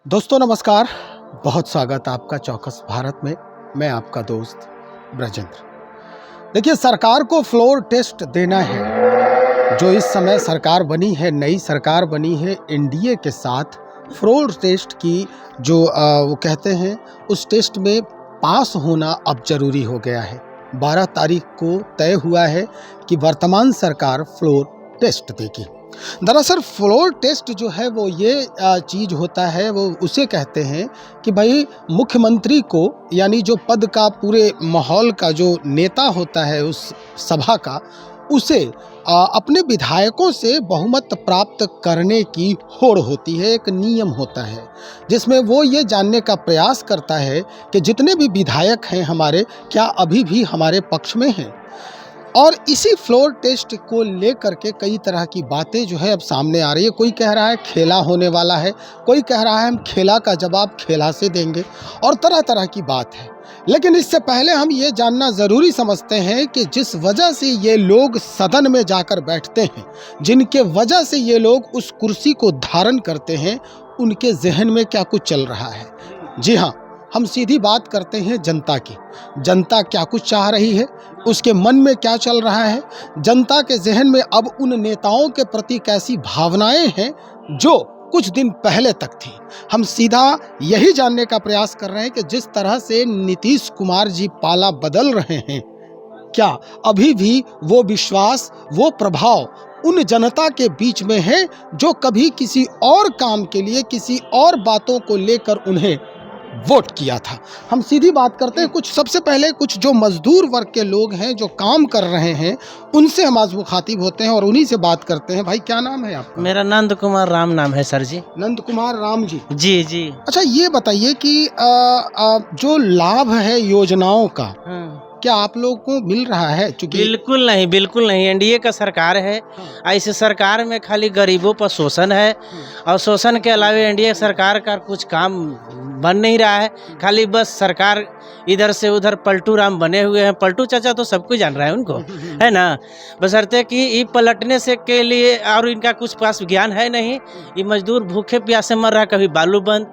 दोस्तों नमस्कार। बहुत स्वागत आपका चौकस भारत में। मैं आपका दोस्त ब्रजेंद्र। देखिए, सरकार को फ्लोर टेस्ट देना है। जो इस समय सरकार बनी है, नई सरकार बनी है एनडीए के साथ, फ्लोर टेस्ट की जो वो कहते हैं, उस टेस्ट में पास होना अब जरूरी हो गया है। 12 तारीख को तय हुआ है कि वर्तमान सरकार फ्लोर टेस्ट देगी। दरअसल फ्लोर टेस्ट जो है वो ये चीज़ होता है, वो उसे कहते हैं कि भाई मुख्यमंत्री को, यानी जो पद का, पूरे माहौल का जो नेता होता है उस सभा का, उसे अपने विधायकों से बहुमत प्राप्त करने की होड़ होती है। एक नियम होता है जिसमें वो ये जानने का प्रयास करता है कि जितने भी विधायक हैं हमारे, क्या अभी भी हमारे पक्ष में हैं। और इसी फ्लोर टेस्ट को लेकर के कई तरह की बातें जो है अब सामने आ रही है। कोई कह रहा है खेला होने वाला है, कोई कह रहा है हम खेला का जवाब खेला से देंगे, और तरह तरह की बात है। लेकिन इससे पहले हम ये जानना ज़रूरी समझते हैं कि जिस वजह से ये लोग सदन में जाकर बैठते हैं, जिनके वजह से ये लोग उस कुर्सी को धारण करते हैं, उनके जहन में क्या कुछ चल रहा है। जी हाँ, हम सीधी बात करते हैं जनता की। जनता क्या कुछ चाह रही है, उसके मन में क्या चल रहा है, जनता के जहन में अब उन नेताओं के प्रति कैसी भावनाएं हैं जो कुछ दिन पहले तक थी। हम सीधा यही जानने का प्रयास कर रहे हैं कि जिस तरह से नीतीश कुमार जी पाला बदल रहे हैं, क्या अभी भी वो विश्वास, वो प्रभाव उन जनता के बीच में है जो कभी किसी और काम के लिए, किसी और बातों को लेकर उन्हें वोट किया था। हम सीधी बात करते हैं, कुछ सबसे पहले कुछ जो मजदूर वर्ग के लोग हैं जो काम कर रहे हैं, उनसे हम आज मुखातिब होते हैं और उन्हीं से बात करते हैं। भाई, क्या नाम है आपका? मेरा नंद कुमार राम नाम है सर जी। नंद कुमार राम जी। जी जी। अच्छा, ये बताइए कि जो लाभ है योजनाओं का, क्या आप लोगों को मिल रहा है? चूंकि बिल्कुल नहीं, बिल्कुल नहीं। एनडीए का सरकार है। ऐसे सरकार में खाली गरीबों पर शोषण है, और शोषण के अलावा एनडीए सरकार का कुछ काम बन नहीं रहा है। खाली बस सरकार इधर से उधर पलटू राम बने हुए हैं। पलटू चाचा तो सब कुछ जान रहा है उनको, है ना। बशर्ते कि ये पलटने से के लिए, और इनका कुछ पास ज्ञान है नहीं। ये मजदूर भूखे प्यासे मर रहा है। कभी बालू बंद,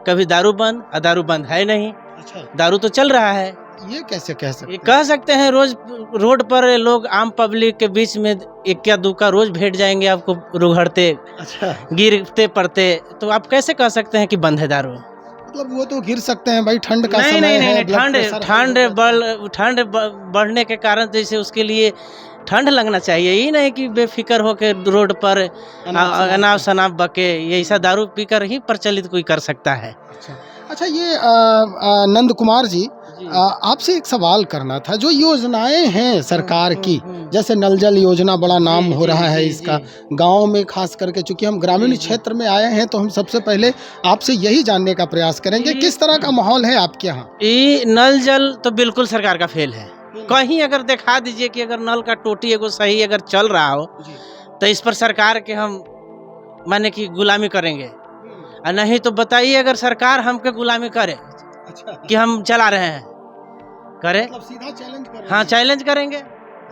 कभी दारू बंद, और दारू बंद है नहीं। अच्छा, दारू तो चल रहा है। ये कैसे कह सकते ये कह सकते हैं, रोज रोड पर लोग, आम पब्लिक के बीच में एक या दो का रोज भेंट जाएंगे आपको रुघड़ते, अच्छा, गिरते पड़ते। तो आप कैसे कह सकते हैं कि बंद है दारू? मतलब वो तो गिर सकते हैं भाई, ठंड का नहीं समय नहीं है, नहीं, ब्लड प्रेशर ठंड बढ़ने के कारण जैसे उसके लिए ठंड लगना चाहिए। ये नहीं कि बेफिक्र होके रोड पर अनाप शनाप बके, ये ऐसा दारू पीकर ही प्रचलित कोई कर सकता है। अच्छा, ये नंद कुमार जी, आपसे एक सवाल करना था। जो योजनाएं हैं सरकार की, जैसे नल जल योजना, बड़ा नाम हो रहा है इसका गांव में, खास करके चूंकि हम ग्रामीण क्षेत्र में आए हैं, तो हम सबसे पहले आपसे यही जानने का प्रयास करेंगे किस तरह का माहौल है आपके यहाँ। ये नल जल तो बिल्कुल सरकार का फेल है। कहीं अगर दिखा दीजिए कि अगर नल का टोटी एगो सही अगर चल रहा हो, तो इस पर सरकार के हम माने कि गुलामी करेंगे। और नहीं तो बताइए, अगर सरकार हमके गुलामी करे कि हम चला रहे हैं, करे, मतलब सीधा चैलेंज कर रहे हैं। हाँ, चैलेंज करेंगे।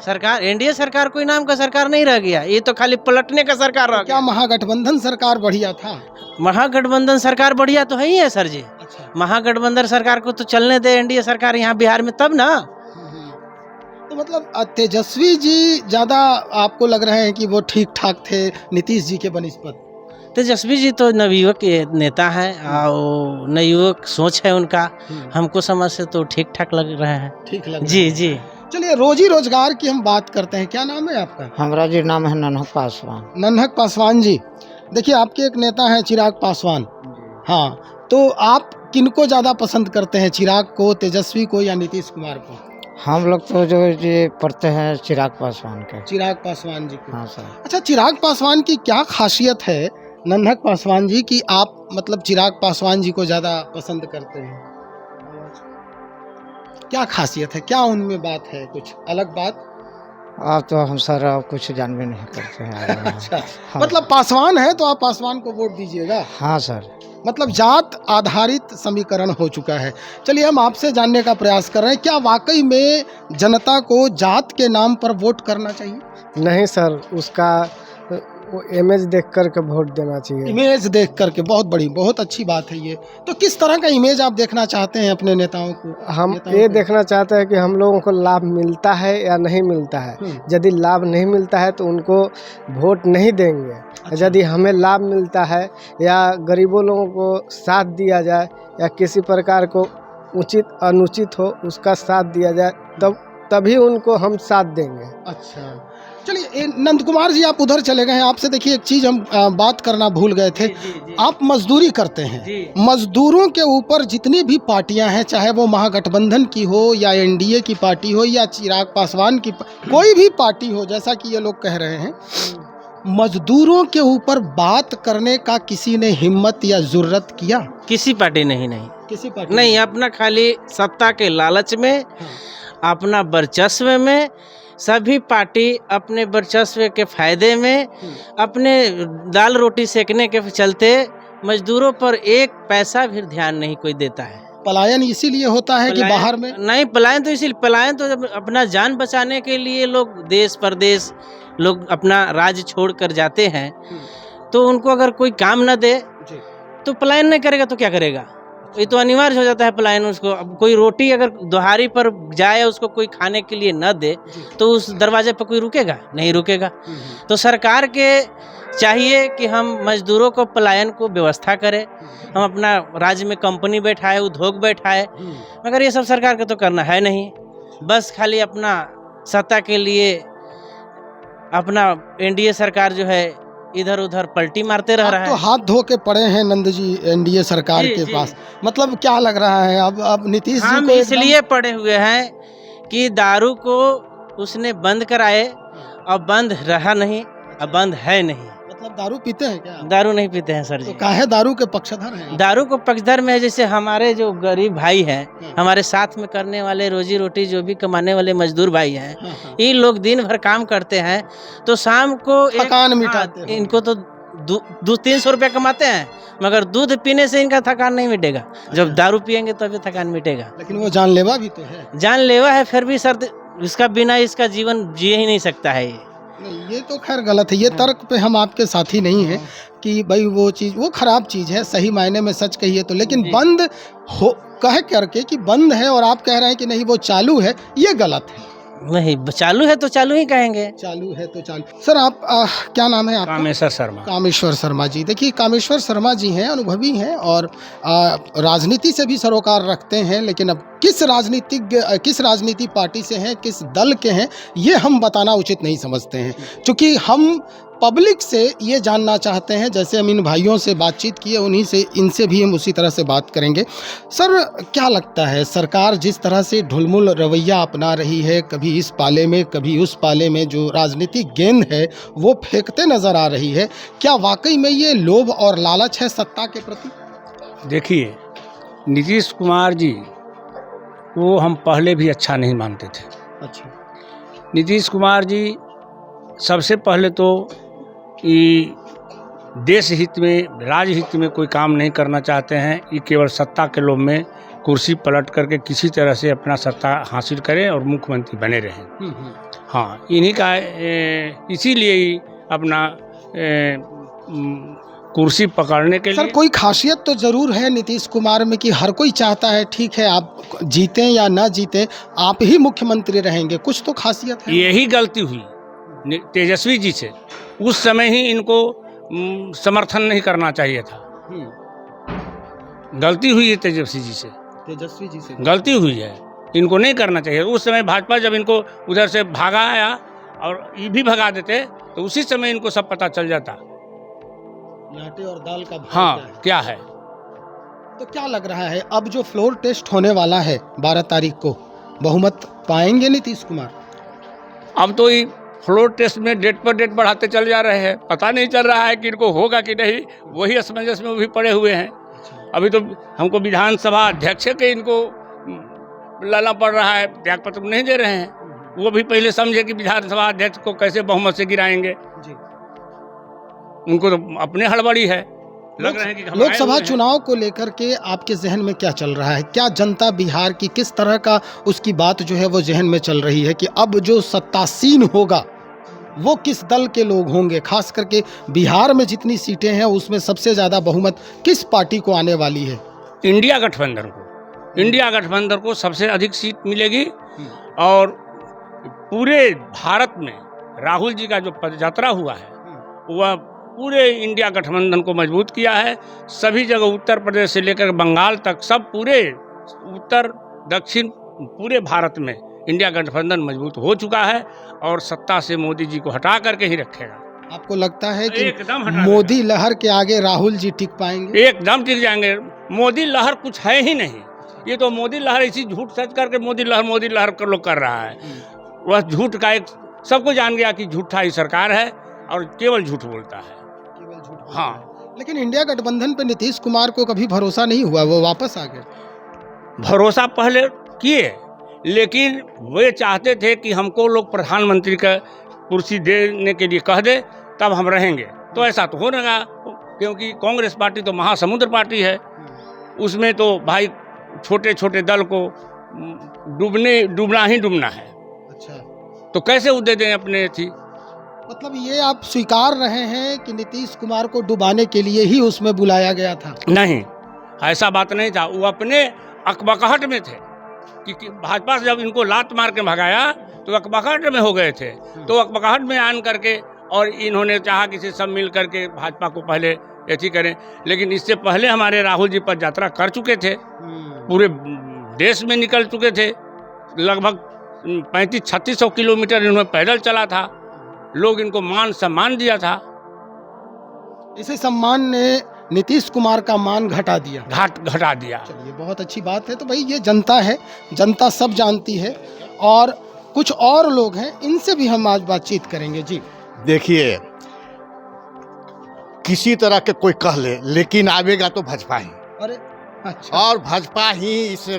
सरकार, एनडीए सरकार कोई नाम का सरकार नहीं रह गया, ये तो खाली पलटने का सरकार रह गया। क्या महागठबंधन सरकार बढ़िया था? महागठबंधन सरकार बढ़िया तो है ही है सर जी। अच्छा, महागठबंधन सरकार को तो चलने दे एनडीए सरकार यहाँ बिहार में, तब ना। तो मतलब तेजस्वी जी ज्यादा आपको लग रहे हैं कि वो ठीक ठाक थे नीतीश जी के बनिस्पत? तेजस्वी जी तो नवयुवक के नेता है, और नवयुवक सोच है उनका। हमको समझ से तो ठीक ठाक लग रहे हैं। ठीक लग जी जी। चलिए, रोजी रोजगार की हम बात करते हैं। क्या नाम है आपका? हमारा जी नाम है नन्हक पासवान। नन्हक पासवान जी, देखिए आपके एक नेता हैं चिराग पासवान। हाँ, तो आप किनको ज़्यादा पसंद करते हैं, चिराग को, तेजस्वी को, या नीतीश कुमार को? हम लोग तो जो ये पढ़ते हैं चिराग पासवान के। चिराग पासवान जी को। हाँ सर। अच्छा, चिराग पासवान की क्या खासियत है नन्हक पासवान जी की, आप मतलब चिराग पासवान जी को ज़्यादा पसंद करते हैं? क्या खासियत है, क्या उनमें बात है, कुछ अलग बात? आप तो हम सर आप कुछ जान भी नहीं करते हैं। अच्छा, हाँ। मतलब पासवान है तो आप पासवान को वोट दीजिएगा? हाँ सर। मतलब जात आधारित समीकरण हो चुका है। चलिए, हम आपसे जानने का प्रयास कर रहे हैं, क्या वाकई में जनता को जात के नाम पर वोट करना चाहिए? नहीं सर, उसका वो इमेज देख कर के वोट देना चाहिए। इमेज देख करके, बहुत बड़ी, बहुत अच्छी बात है ये। तो किस तरह का इमेज आप देखना चाहते हैं अपने नेताओं को? हम नेताओं ये को? देखना चाहते हैं कि हम लोगों को लाभ मिलता है या नहीं मिलता है। यदि लाभ नहीं मिलता है तो उनको वोट नहीं देंगे। अच्छा। यदि हमें लाभ मिलता है या गरीबों लोगों को साथ दिया जाए या किसी प्रकार को उचित अनुचित हो उसका साथ दिया जाए, तभी उनको हम साथ देंगे। अच्छा, चलिए नंद कुमार जी, आप उधर चले गए हैं। आपसे देखिए एक चीज़ हम बात करना भूल गए थे। आप मजदूरी करते हैं। मजदूरों के ऊपर जितनी भी पार्टियां हैं, चाहे वो महागठबंधन की हो या एनडीए की पार्टी हो या चिराग पासवान की कोई भी पार्टी हो, जैसा कि ये लोग कह रहे हैं, मजदूरों के ऊपर बात करने का किसी ने हिम्मत या जुर्रत किया? किसी पार्टी नहीं किसी पार्टी नहीं, अपना खाली सत्ता के लालच में, अपना वर्चस्व में, सभी पार्टी अपने वर्चस्व के फायदे में, अपने दाल रोटी सेकने के चलते मजदूरों पर एक पैसा भी ध्यान नहीं कोई देता है। पलायन इसीलिए होता है कि बाहर में नहीं, पलायन तो इसीलिए, पलायन तो जब अपना जान बचाने के लिए लोग देश परदेश लोग अपना राज्य छोड़ कर जाते हैं, तो उनको अगर कोई काम न दे तो पलायन नहीं करेगा तो क्या करेगा? ये तो अनिवार्य हो जाता है पलायन। उसको अब कोई रोटी अगर दोहारी पर जाए, उसको कोई खाने के लिए न दे तो उस दरवाजे पर कोई रुकेगा? नहीं रुकेगा। तो सरकार के चाहिए कि हम मजदूरों को पलायन को व्यवस्था करें, हम अपना राज्य में कंपनी बैठाए, उद्योग बैठाए, मगर ये सब सरकार को तो करना है नहीं। बस खाली अपना सत्ता के लिए अपना एनडीए सरकार जो है इधर उधर पलटी मारते रह रहा तो है। हाथ धो के पड़े हैं नंद जी एनडीए सरकार के पास। मतलब क्या लग रहा है अब नीतीश जी हम को इसलिए पड़े हुए हैं कि दारू को उसने बंद कराए, अब बंद रहा नहीं, अब बंद है नहीं। मतलब दारू पीते हैं क्या? दारू नहीं पीते हैं सर जी। तो काहे दारू के पक्षधर हैं? दारू को पक्षधर में है, जैसे हमारे जो गरीब भाई हैं, हमारे साथ में करने वाले रोजी रोटी जो भी कमाने वाले मजदूर भाई हैं, ये लोग दिन भर काम करते हैं तो शाम को थकान मिटाते हैं। इनको तो 200-300 रुपया कमाते हैं, मगर दूध पीने से इनका थकान नहीं मिटेगा। जब दारू पियेंगे तभी थकान मिटेगा। लेकिन वो जानलेवा भी तो है। जानलेवा है, फिर भी सर इसका बिना इसका जीवन जी ही नहीं सकता है। नहीं, ये तो खैर गलत है। ये तर्क पे हम आपके साथी नहीं हैं कि भाई वो चीज़ वो खराब चीज़ है, सही मायने में सच कहिए तो। लेकिन बंद हो कह करके कि बंद है और आप कह रहे हैं कि नहीं वो चालू है, ये गलत है। नहीं, चालू है तो चालू ही कहेंगे। चालू है तो चालू। सर आप क्या नाम है आपका? कामेश्वर शर्मा। कामेश्वर शर्मा जी, देखिए कामेश्वर शर्मा जी हैं, अनुभवी हैं और राजनीति से भी सरोकार रखते हैं। लेकिन अब किस राजनीति पार्टी से हैं, किस दल के हैं, ये हम बताना उचित नहीं समझते हैं, क्योंकि हम पब्लिक से ये जानना चाहते हैं। जैसे हम इन भाइयों से बातचीत किए, उन्हीं से इनसे भी हम उसी तरह से बात करेंगे। सर क्या लगता है, सरकार जिस तरह से ढुलमुल रवैया अपना रही है, कभी इस पाले में कभी उस पाले में, जो राजनीतिक गेंद है वो फेंकते नज़र आ रही है, क्या वाकई में ये लोभ और लालच है सत्ता के प्रति? देखिए, नीतीश कुमार जी को हम पहले भी अच्छा नहीं मानते थे। अच्छा। नीतीश कुमार जी सबसे पहले तो ये देश हित में, राज्य हित में कोई काम नहीं करना चाहते हैं। ये केवल सत्ता के लोभ में कुर्सी पलट करके किसी तरह से अपना सत्ता हासिल करें और मुख्यमंत्री बने रहें। हाँ, इन्हीं का इसीलिए ही अपना कुर्सी पकड़ने के लिए। सर कोई खासियत तो ज़रूर है नीतीश कुमार में कि हर कोई चाहता है, ठीक है आप जीतें या ना जीतें, आप ही मुख्यमंत्री रहेंगे, कुछ तो खासियत है। यही गलती हुई तेजस्वी जी से। उस समय ही इनको समर्थन नहीं करना चाहिए था। गलती हुई है तेजस्वी जी से गलती हुई है, इनको नहीं करना चाहिए। उस समय भाजपा जब इनको उधर से भागा आया और ये भी भगा देते तो उसी समय इनको सब पता चल जाता लाटे और दाल का भाव हाँ क्या है। तो क्या लग रहा है अब जो फ्लोर टेस्ट होने वाला है 12 तारीख को, बहुमत पाएंगे नीतीश कुमार? अब तो ये फ्लोर टेस्ट में डेट पर डेट बढ़ाते चल जा रहे हैं, पता नहीं चल रहा है कि इनको होगा कि नहीं, वही असमंजस में भी पड़े हुए हैं। अभी तो हमको विधानसभा अध्यक्ष के इनको लाना पड़ रहा है, त्यागपत्र नहीं दे रहे हैं। वो भी पहले समझे कि विधानसभा अध्यक्ष को कैसे बहुमत से गिराएंगे। उनको तो अपने हड़बड़ी है, लग रहे हैं कि लोकसभा चुनाव को लेकर के आपके जहन में क्या चल रहा है? क्या जनता बिहार की किस तरह का उसकी बात जो है वो जहन में चल रही है कि अब जो सत्तासीन होगा वो किस दल के लोग होंगे? खास करके बिहार में जितनी सीटें हैं उसमें सबसे ज़्यादा बहुमत किस पार्टी को आने वाली है? इंडिया गठबंधन को सबसे अधिक सीट मिलेगी। और पूरे भारत में राहुल जी का जो पदयात्रा हुआ है वह पूरे इंडिया गठबंधन को मजबूत किया है। सभी जगह उत्तर प्रदेश से लेकर बंगाल तक सब पूरे उत्तर दक्षिण पूरे भारत में इंडिया गठबंधन मजबूत हो चुका है और सत्ता से मोदी जी को हटा करके ही रखेगा। आपको लगता है कि एकदम हटा मोदी लहर के आगे राहुल जी टिक पाएंगे? एकदम टिक जाएंगे। मोदी लहर कुछ है ही नहीं। ये तो मोदी लहर इसी झूठ सच करके मोदी लहर कर लोग कर रहा है। वह झूठ का एक सबको जान गया कि झूठा ही सरकार है और केवल झूठ बोलता है। हाँ, लेकिन इंडिया गठबंधन पे नीतीश कुमार को कभी भरोसा नहीं हुआ, वो वापस आ गए। भरोसा पहले किए, लेकिन वे चाहते थे कि हमको लोग प्रधानमंत्री का कुर्सी देने के लिए कह दे तब हम रहेंगे। तो ऐसा तो हो रहा, क्योंकि कांग्रेस पार्टी तो महासमुद्र पार्टी है। उसमें तो भाई छोटे छोटे दल को डूबना ही डूबना है। अच्छा, तो कैसे वो दे दें अपने थी? मतलब ये आप स्वीकार रहे हैं कि नीतीश कुमार को डुबाने के लिए ही उसमें बुलाया गया था? नहीं, ऐसा बात नहीं था। वो अपने अकबकाहट में थे कि भाजपा से जब इनको लात मार के भगाया तो अकबकाहट में हो गए थे। तो अकबकाहट में आन करके और इन्होंने चाहा कि सब मिल करके भाजपा को पहले ऐसी करें। लेकिन इससे पहले हमारे राहुल जी पद यात्रा कर चुके थे, पूरे देश में निकल चुके थे। लगभग 3500-3600 किलोमीटर इन्होंने पैदल चला था। लोग इनको मान सम्मान दिया था। इसे सम्मान ने नीतीश कुमार का मान घटा दिया। घटा दिया। चलिए, बहुत अच्छी बात है। तो भाई ये जनता है, जनता सब जानती है। और कुछ और लोग हैं, इनसे भी हम आज बातचीत करेंगे। जी देखिए, किसी तरह के कोई कह ले, लेकिन आवेगा तो भाजपा ही। अरे अच्छा, और भाजपा ही इस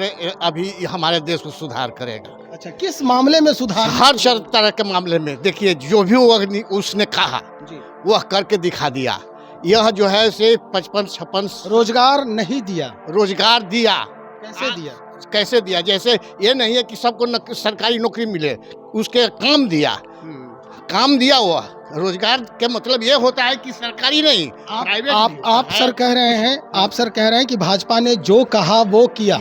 अभी हमारे देश को सुधार करेगा। अच्छा, किस मामले में सुधार? हर तरह के मामले में। देखिए, जो भी उसने कहा जी, वह करके दिखा दिया। यह जो है से 55-56 रोजगार नहीं दिया। रोजगार दिया। कैसे दिया? कैसे दिया? जैसे ये नहीं है कि सबको सरकारी नौकरी मिले, उसके काम दिया। काम दिया हुआ। रोजगार के मतलब ये होता है कि सरकारी नहीं, प्राइवेट। आप सर कह रहे हैं कि भाजपा ने जो कहा वो किया।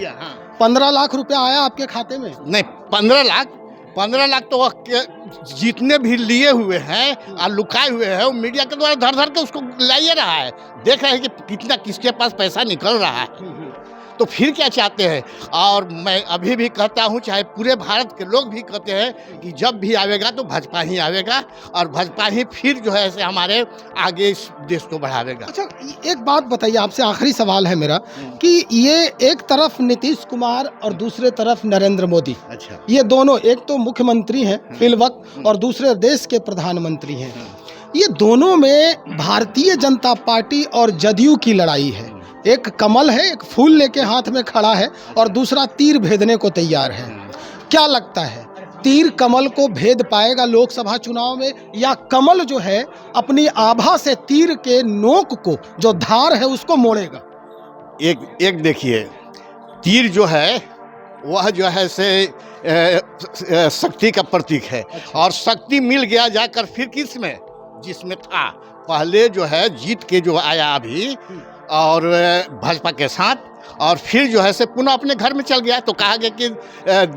15 लाख रुपया आया आपके खाते में? नहीं, 15 लाख तो जितने भी लिए हुए हैं और लुकाए हुए हैं वो मीडिया के द्वारा धर के उसको लाइए रहा है। देख रहे हैं कि कितना किसके पास पैसा निकल रहा है। तो फिर क्या चाहते हैं? और मैं अभी भी कहता हूँ, चाहे पूरे भारत के लोग भी कहते हैं कि जब भी आवेगा तो भाजपा ही आवेगा और भाजपा ही फिर जो है ऐसे हमारे आगे इस देश को बढ़ावेगा। अच्छा, एक बात बताइए, आपसे आखिरी सवाल है मेरा कि ये एक तरफ नीतीश कुमार और दूसरे तरफ नरेंद्र मोदी, अच्छा, ये दोनों एक तो मुख्यमंत्री हैं फिलवक्त और दूसरे देश के प्रधानमंत्री हैं। ये दोनों में भारतीय जनता पार्टी और जदयू की लड़ाई है। एक कमल है, एक फूल लेके हाथ में खड़ा है और दूसरा तीर भेदने को तैयार है। क्या लगता है, तीर कमल को भेद पाएगा लोकसभा चुनाव में, या कमल जो है अपनी आभा से तीर के नोक को, जो धार है, उसको मोड़ेगा? एक देखिए, तीर जो है वह जो है से शक्ति का प्रतीक है। और शक्ति मिल गया जाकर फिर किस में? जिसमें था पहले जो है जीत के जो आया अभी और भाजपा के साथ, और फिर जो है से पुनः अपने घर में चल गया। तो कहा गया कि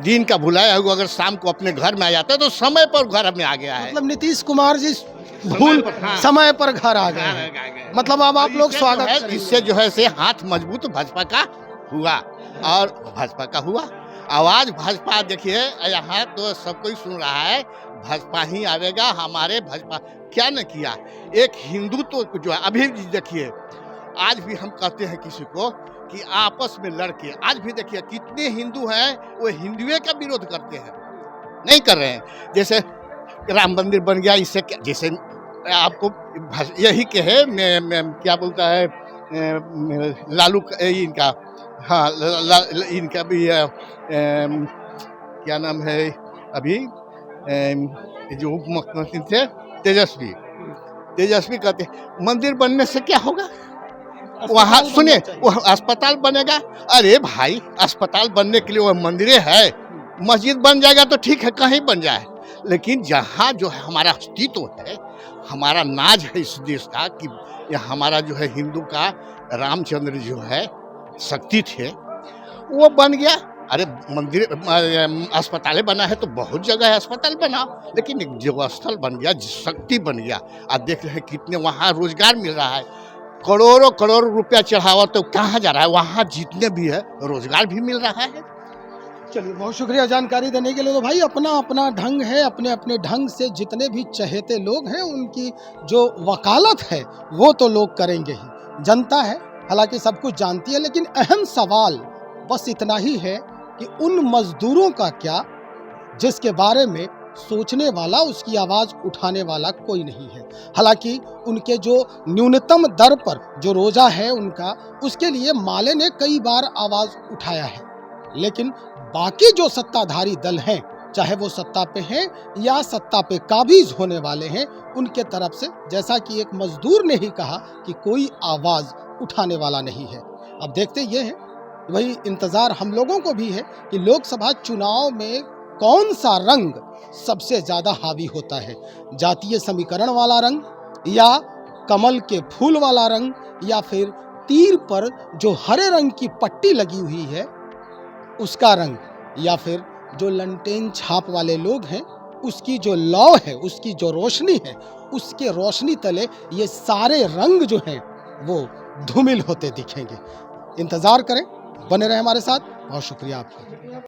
दिन का भुलाया हुआ अगर शाम को अपने घर में आ जाता है तो समय पर घर में आ गया है। मतलब नीतीश कुमार जी समय पर घर आ गए। मतलब अब आप लोग स्वागत करेंगे। इससे जो है से हाथ मजबूत भाजपा का हुआ और भाजपा का हुआ। आवाज भाजपा, देखिए यहाँ तो सब कोई सुन रहा है, भाजपा ही आवेगा। हमारे भाजपा क्या न किया, एक हिंदुत्व तो जो है अभी देखिए, आज भी हम कहते हैं किसी को कि आपस में लड़के, आज भी देखिए कितने हिंदू हैं वो हिंदुओं का विरोध करते हैं, नहीं कर रहे हैं। जैसे राम मंदिर बन गया, इससे क्या, जैसे आपको यही कहे क्या बोलता है लालू इनका, हाँ इनका भी क्या नाम है अभी जो उप मुख्यमंत्री थे तेजस्वी कहते मंदिर बनने से क्या होगा? वहाँ सुनिए, वो अस्पताल बनेगा। अरे भाई, अस्पताल बनने के लिए वो मंदिर है, मस्जिद बन जाएगा तो ठीक है, कहीं बन जाए, लेकिन जहाँ जो है हमारा अस्तित्व है, हमारा नाज है इस देश का कि ये हमारा जो है हिंदू का रामचंद्र जो है शक्ति थे, वो बन गया। अरे मंदिर अस्पताल बना है तो बहुत जगह है अस्पताल बना, लेकिन एक जो स्थल बन गया, शक्ति बन गया। आप देख रहे हैं कितने वहाँ रोजगार मिल रहा है, करोड़ों करोड़ रुपया चढ़ावा तो कहाँ जा रहा है, वहाँ जितने भी है रोजगार भी मिल रहा है। चलिए, बहुत शुक्रिया जानकारी देने के लिए। तो भाई अपना अपना ढंग है, अपने अपने ढंग से जितने भी चहेते लोग हैं उनकी जो वकालत है वो तो लोग करेंगे ही। जनता है हालांकि सब कुछ जानती है, लेकिन अहम सवाल बस इतना ही है कि उन मजदूरों का क्या जिसके बारे में सोचने वाला, उसकी आवाज़ उठाने वाला कोई नहीं है। हालांकि उनके जो न्यूनतम दर पर जो रोज़ा है उनका, उसके लिए माले ने कई बार आवाज़ उठाया है, लेकिन बाकी जो सत्ताधारी दल हैं, चाहे वो सत्ता पे हैं या सत्ता पे काबिज होने वाले हैं, उनके तरफ से जैसा कि एक मजदूर ने ही कहा कि कोई आवाज़ उठाने वाला नहीं है। अब देखते ये हैं, वही इंतज़ार हम लोगों को भी है कि लोकसभा चुनाव में कौन सा रंग सबसे ज़्यादा हावी होता है, जातीय समीकरण वाला रंग या कमल के फूल वाला रंग, या फिर तीर पर जो हरे रंग की पट्टी लगी हुई है उसका रंग, या फिर जो लंटेन छाप वाले लोग हैं उसकी जो लौ है, उसकी जो रोशनी है, उसके रोशनी तले ये सारे रंग जो हैं वो धूमिल होते दिखेंगे। इंतज़ार करें, बने रहे हमारे साथ। बहुत शुक्रिया आपका।